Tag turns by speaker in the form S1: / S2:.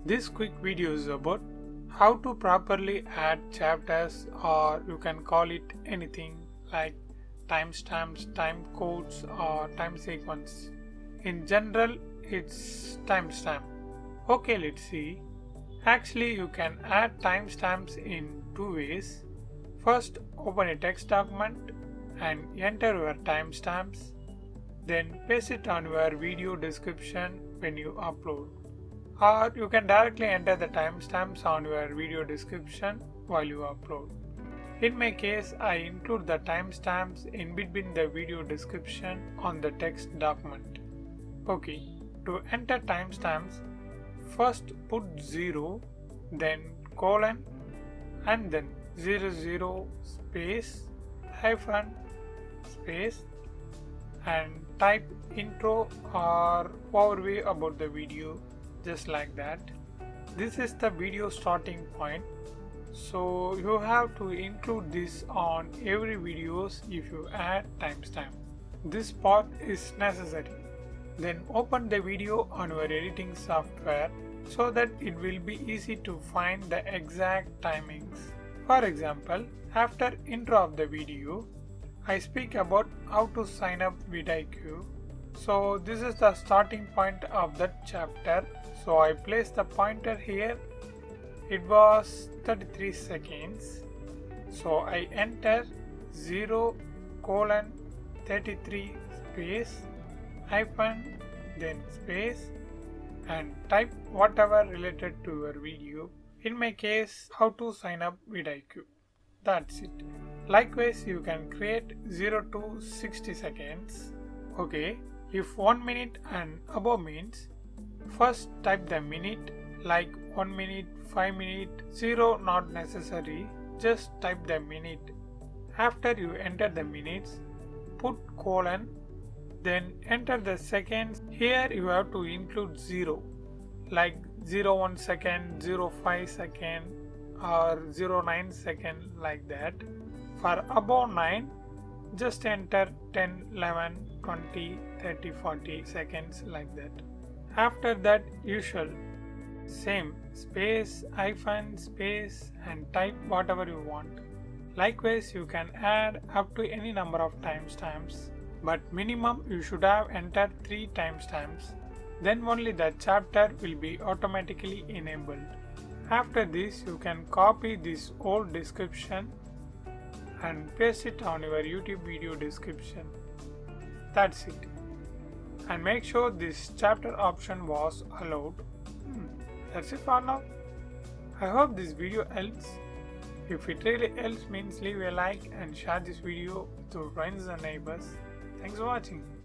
S1: This quick video is about how to properly add chapters, or you can call it anything like timestamps, time codes or time sequence. In general, it's timestamp. Okay, let's see. Actually, you can add timestamps in two ways. First, open a text document and enter your timestamps. Then paste it on your video description when you upload. Or you can directly enter the timestamps on your video description while you upload. In my case, I include the timestamps in between the video description on the text document. Okay, to enter timestamps, first put 0, then colon, and then 00 space hyphen space and type intro or overview about the video, just like that. This is the video starting point, so you have to include this on every videos if you add timestamp. This part is necessary. Then open the video on your editing software so that it will be easy to find the exact timings. For example, after intro of the video, I speak about how to sign up vidIQ. So this is the starting point of that chapter. So I place the pointer here. It was 33 seconds. So I enter 0 colon 33 space hyphen then space and type whatever related to your video. In my case, how to sign up vidIQ. That's it. Likewise, you can create 0 to 60 seconds. Okay, if 1 minute and above means, first type the minute, like 1 minute, 5 minute, 0 not necessary, just type the minute. After you enter the minutes, put colon, then enter the seconds. Here you have to include 0, like 0.1 second, 0.5 second or 0.9 second, like that. For above 9, just enter 10, 11, 20, 30, 40 seconds, like that. After that, usual same space hyphen space and type whatever you want. Likewise, you can add up to any number of timestamps, but minimum you should have entered 3 timestamps. Then only the chapter will be automatically enabled. After this, you can copy this old description and paste it on your YouTube video description. That's it. And make sure this chapter option was allowed. That's it for now. I hope this video helps. If it really helps, means leave a like and share this video with your friends and neighbors. Thanks for watching.